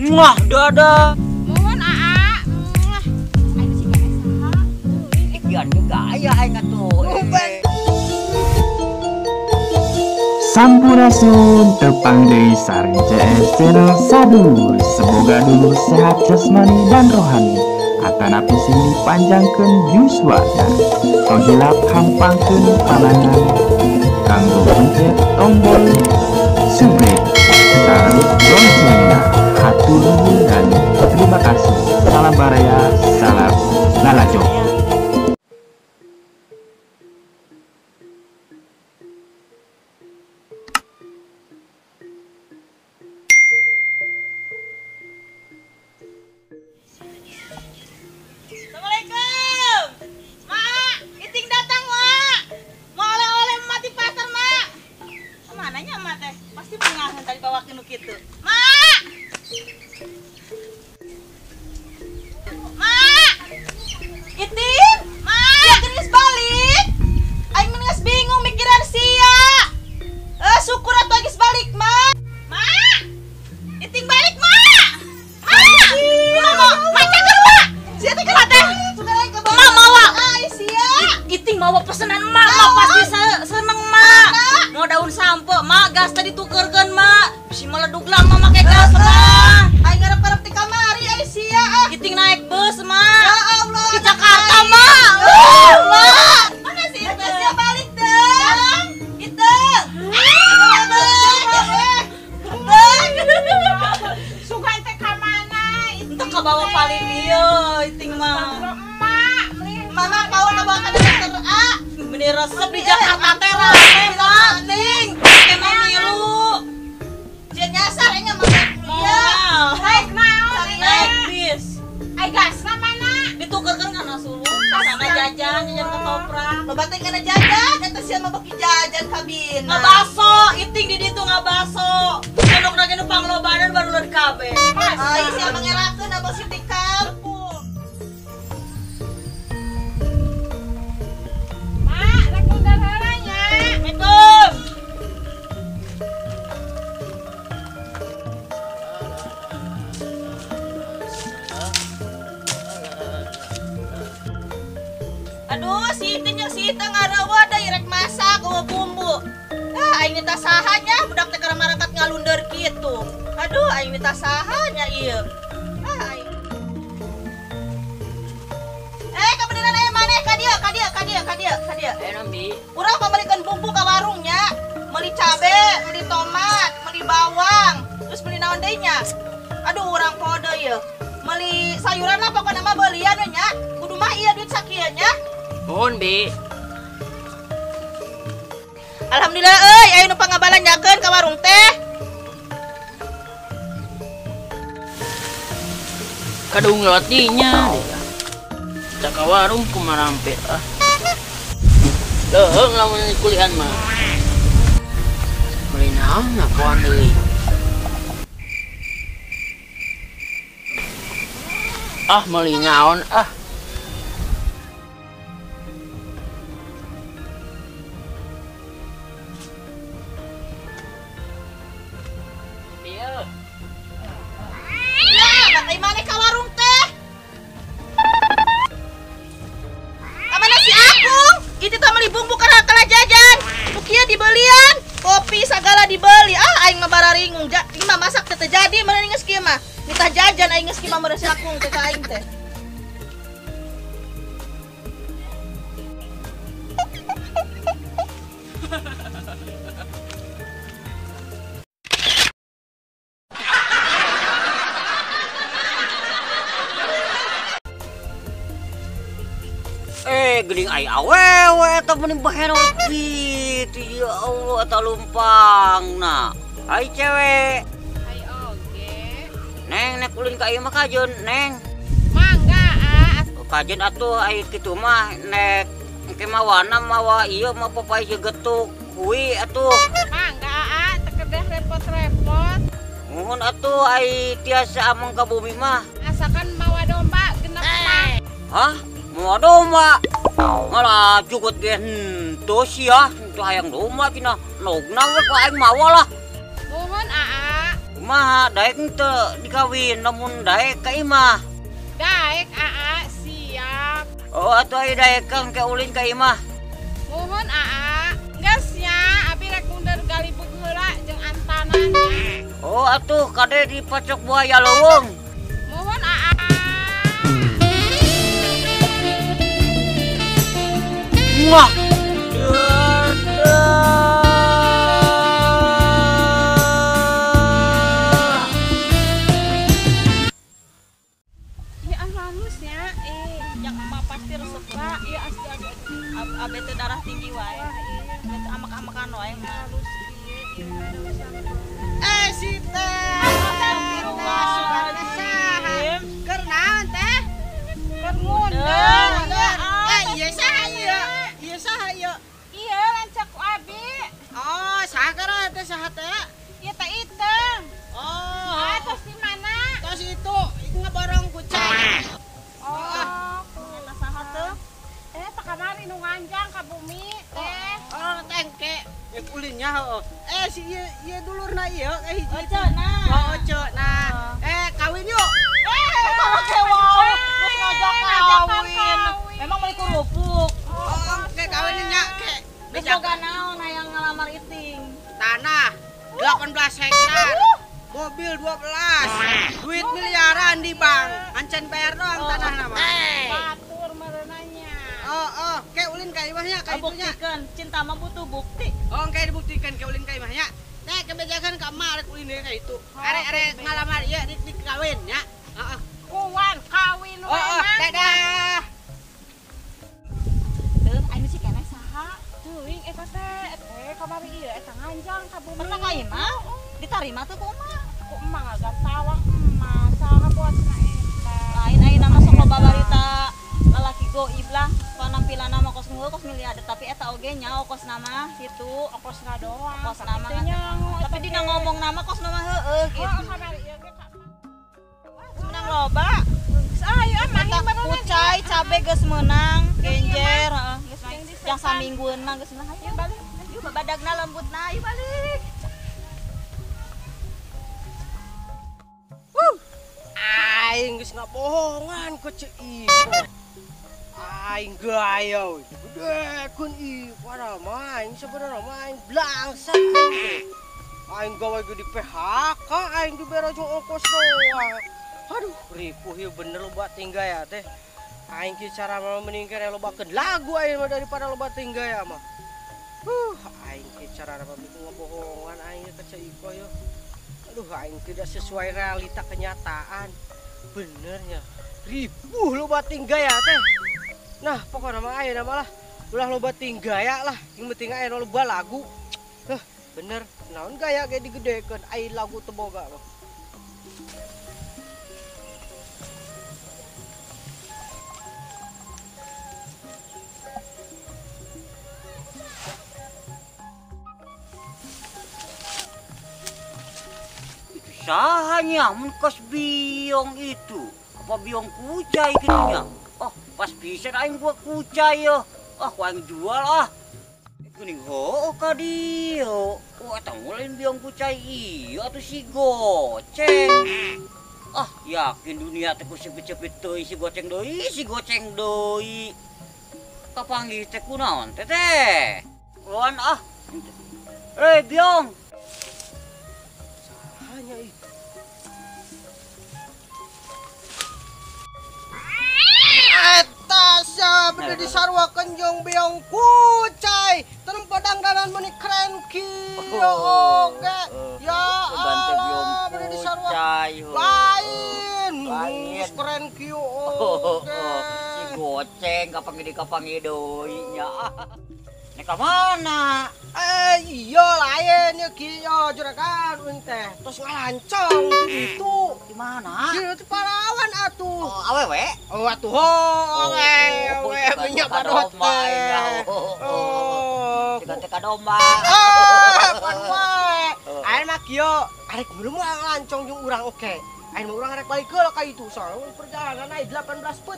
Muah, dadah. Mohon aa. Aing sih kan saha. Ikian gaya aing atuh. Sampurasun tepang deui sareng CS Channel Sadu. Semoga dulu sehat jasmani dan rohani. Atanapi sing dipanjangkeun yuswana. Tohilap hampangkeun panangan. Kanggo pencet tombol subscribe sareng loncengna. Hatur nuhun dan terima kasih. Salam baraya, salam lalajo. Assalamualaikum. Mak, Iting datang, Mak. Mau oleh-oleh mati pasar, Mak. Mananya, Mak teh? Pasti pengahan tadi bawa kinu kitu. Mak. Mak. Iting, Mak, geus balik. Aing geus bingung mikiran sia. Syukur atuh geus balik, Mak. Mak. Iting balik, Mak. Mak. Mak cager, Mak. Sia teh kenapa teh? Mak mawa. Iting mawa pesanan Mak. Mak pasti seneng, Mak. Mau daun sampo, Mak gas tadi tukerkeun, Mak. Bisi meledug lama make gas, Mak. Aing ngarep-ngarep di kamari ai sia. Iting naik bus, Mak. Ya Allah. Ke Jakarta, Mak. Mak. Mana sih busnya balik, Deng? Iteng. Suka teh ka mana? Entah ka bawa paling ieu, Iting mah. Mama kau na bawa ka dokter A. Bener resep di Jakarta teh rame, Mak. Ting, emang milu. Jen nyasar nya mah. Iya. Naik naon? Naik bis. Ai gas na mana? Ditukerkeun kana sulu. Sana jajan ketoprak. Loba teh kana jajan, eta sia mah beki jajan kabin. Ngabaso, Iting di ditu ngabaso. Pondok na nu panglobanan baru leuh kabeh. Ai sia mangerakeun abah Siti kampung. Mak, rek mundur heula nya. Assalamualaikum. Aduh, si Itin yang si Ita ngarawa da irek masak bawa bumbu. Aing minta sahanya budak teh keur marangkat ngalundur kitu. Aduh, aing minta sahanya ieu. Aing. Kebeneran aya maneh ka dieu. Nambi. Urang pamerikeun bumbu ka warungnya. Meuli cabe, meuli tomat, meuli bawang, terus meuli naon deui nya? Aduh, urang podo ieu. Meuli sayuran apa pokona mah beulieun we nya. Kudu mah ieu duit sakieu nya. Mohon, Bi. Alhamdulillah euy, aya nu pangabalanyakeun ka warung teh. Kadung latinya. Cak ka warung kumarampe ah. Leuheung lamun kulihan mah. Meuli naon nakoan deui. Ah, meuli naon ah. Ay mana ka warung teh? Kamana si Agung? Itu teh meuli bumbu kala jajan. Nu kieu dibelian, kopi sagala dibeli. Ah aing mah bararingung. Ieu mah masak teh jadi meureun geus kieu mah. Nitah jajan aing geus kieu mah meureun si Agung teh ka aing teh. Gening ai awewe eta meuning baheron kitu ya Allah eta lumpangna. Ai cewek. Ai oge. Neng nek ulin ka ieu mah kajeun, Neng. Mangga ah. Kajeun atuh ai kitu mah nek engke mawana mawa ieu mah popai getuk kui atuh. Mangga ah, teu kedah repot-repot. Muhun atuh ai tiasa ameng ka bumi mah. Asalkan mawa domba genep mah. Hah? Mau domba? Malah cukup ge henteu sia, henteu hayang domba cenah. Nogna we ka aing mawa lah. Muhun aa. Kumaha daek teu dikawin namun daek ka imah. Daek Aa siap. Oh atuh aya daekan ke ulin ka imah. Mohon Aa. Geus nya abi rek mundur gali heula jeung antananya. Oh atuh kade di pacok buaya leuweung. Mohon Aa. Wah. Ya halusnya yang emak pasti resep Kak. Iya asli abe teh darah tinggi wae. Iya, amak-amakan wae halus si teh. Astagfirullahaladzim. Keur naon teh? Keur ngundang. Iya saha ieu? Ieu saha ieu? Iya lanceuk ku abi. Oh, saha gara teh saha teh? Ieu teh Iteng. Oh. Tos di mana? Tos itu ngeborong kucing. Oh. Eta saha teh? Tak kamari nu nganjang ka bumi teh. Oh, tengke. Ulinnya si ieu dulurna ieu hiji. Oceuna. Oh, oceuna. Kawin yuk. Oke wow. Terus ngajak kawin. Memang meuli kerupuk. Ke kawinnya ke. Geus boga naon hayang ngalamar Iting? Tanah 18 hektar. Mobil 12. Duit miliaran di bank. Ancan bayar doang tanah nama. Batur mereunanya. Ke ulin ka imahnya ka itunya. Buktikan cinta mah butuh bukti. Kayak dibuktikan ke ulin ka imahnya. Teh kebejakan ka emak arek ulin ka itu. Arek ngalamar ieu di kawin nya. Heeh. Kuwan kawin we mah. Dadah. Teuh anu si keneh saha? Teuing eta teh kamari ieu eta nganjang ka bumi. Masa ka imah? Ditarima teh ku emak. Ku emak ngagan tawang emak saha buatna eta. Lain ayeuna mah sok loba barita lalaki goib lah. Penampilanna mah kos ngeul kos miliar tapi eta oge nya ongkos nama situ. Ongkosna doang. Ongkos nama. Tapi dina ngomong nama kos nama heueuh gitu. Kamari ieu ge ka menang loba. Ayo mah kucai cabe geus meunang, genjer heeh. Jang saminggueun mah geus meunang. Ayo balik. Ayo babadagna lembutna, ayo balik. Aing geus ngabohongan ku Ceu Ipo. Aing gayo. Gede kun ieu padahal mah aing sabenerna mah aing blangsa. Aing gawe ge di PHK, aing dibere jeung ongkos doang. Aduh, ripuh ieu bener loba tinggal ya teh. Aing kieu cara mah mending kere lobakeun lagu aing mah daripada loba tinggal ya mah. Aing kieu cara mah bikin ngebohongan aing ke Ceu Ipo yo. Aduh, aing tidak sesuai realita kenyataan. Benernya ribuh loba tinggal ya teh. Nah, pokoknya mah ayeuna mah lah ulah loba tinggal ya lah. Yang penting ayeuna loba lagu. Bener, naon gaya ge digedekeun ai lagu teu boga mah. Sahanya mun kos biong itu. Apa biong kucai kieunya? Oh, pas pisan aing buat kucai yo. Ku aing jual ah. Kuning heuh ka dieu. Eta mulin biong kucai ieu atuh si goceng. Yakin dunia teh ku cepet-cepet teuy si goceng deui. Kapanggih teh kunaon teh teh? Lawan biong. Hanya itu. Bener disarwakeun jeung beong kucai. Terem padang danan meuni keren kieu oge. Ya Allah, bener disarwakeun. Lain. Keren kieu oge. Si goceng kapanggih deui nya. Nek ka mana? Iya lain ya kieu juragan ulin teh. Tos ngalancong itu. Di mana? Di Palawan atuh. Awewe? Oh atuh awewe minyak badot teh. Teka domba. Pan wae. Ayeuna mah kieu arek belum ngalancong jeung urang oke. Ayeuna mah urang arek balik heula ka itu soalnya perjalanan aya 18 peut.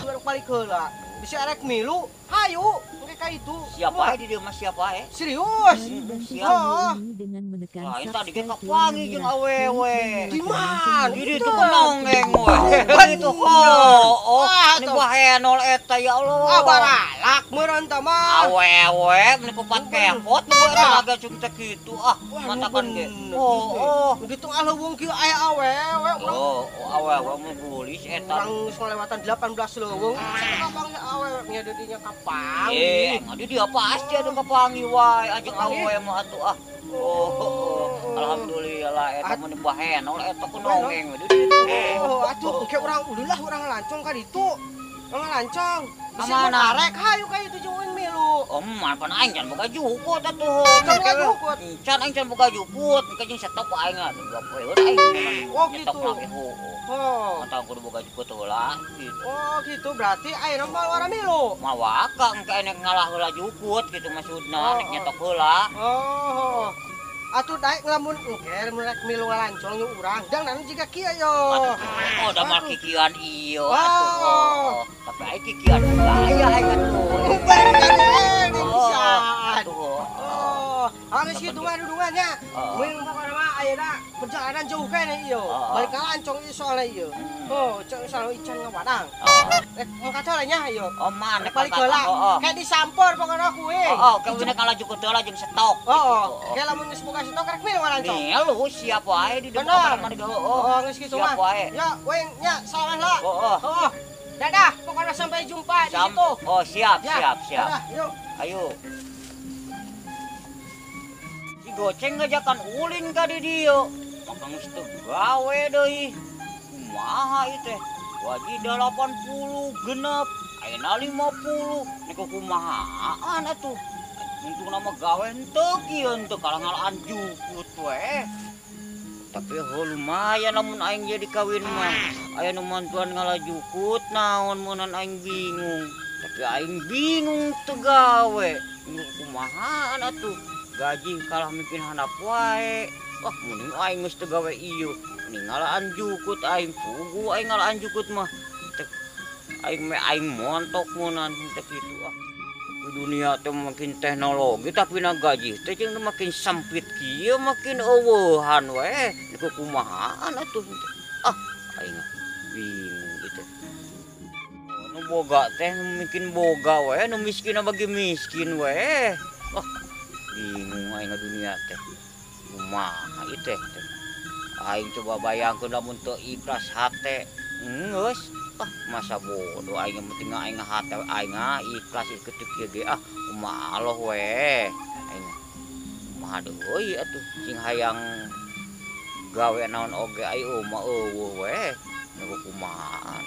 Urang balik heula. bisa erek milu, hayu, mereka itu. Siapa di dia mas siapa Serius? Siap. Oh, Wah, itu tadi kita pangi jeung awewe. di mana? Di itu nongeng we. Itu oh, ini bahenol eta ya Allah. Baralak meureun teh mah. Awewe meni kupat kepot nu agak cung teh kitu matakan ge. Oh. Begitu aleuweung kieu aya awewe. Oh, awewe mun gulis eta. Urang geus ngalewatan 18 leuweung. Kapangnya awewe nya didinya kapang. Ngadi dia pasti ada kapangi wae ajeng awewe mah atuh Oh, alhamdulillah eta mun bahenol eta ku nongeng we di ditu. Oh, atuh engke urang ulah urang lancong ka ditu. Urang lancong. Kamana? Arek hayu ka itu jeung milu. Man pan aing can boga jukut atuh. Can boga jukut? Can aing can boga jukut, engke jeung setok aing atuh poe aing. Oh, gitu. Oh. Mantap kudu boga jukut heula gitu. Oh, gitu berarti ayeuna mah wara milu. Mawaka engke enek ngalah heula jukut gitu maksudna, nek nyetok heula. Oh. Atuh daek ngelamun engke rek milu ngalancong jeung urang. Dang nanu jiga kieu yo. Oh, da mah kikian ieu Oh. atuh. Tapi aing kikian aya aing atuh. Bisa. Atuh. Oh, harus kitu mah dudungannya. Mun pokona mah ayeuna perjalanan jauh kene ieu. Balik ngalancong ieu soalnya ieu. Oh, cek selalu ican ngawadang. Rek ngangkat heula nya ieu. Oh, man Rek balik heula. Kayak disampor pokona kuing. Kayak bener kalau jukut heula jeung setok. Kayak lamun geus boga stok rek milu ngalancong. Nih, lu siap wae di depan Bener. kamar ge. Oh, geus kitu mah. Siap wae. Ya, weng nya salah lah. Oh. Dadah, pokoknya sampai jumpa di situ. Oh, siap. Dadah, yuk. Ayo. Si goceng ngajakan ulin ka di dieu. Maka geus teu gawe deui. Kumaha ieu teh? Wajib 80 genep, ayeuna 50. Niku kumahaan atuh? Untung nama gawe henteu kieu henteu kalangan jukut we. Tapi lumayan lamun aing jadi kawin mah. Aya nu mantuan ngalajukut naon munan aing bingung. Tapi aing bingung teu gawe. Kumahaan atuh? Gaji kalah mungkin handap wae. Wah, mending aing geus teu gawe ieu. Mending ngalaan jukut aing pugu aing ngalaan jukut mah. Aing montok munan teh kitu dunia teh makin teknologi tapi na gaji teh jeung makin sempit kieu makin eueuhan we niku kumahaan atuh aing bingung gitu. Nu boga teh mungkin boga we nu miskin bagi miskin we. Bingung aing dunia teh kumaha ieu teh. Aing coba bayangkeun lamun teu ikhlas hate geus masa bodoh aing penting aing hate aing ikhlas ketik kieu ge kumaha aloh we aing kumaha deui atuh sing hayang gawe naon oge ai mah eueuh we niku kumaha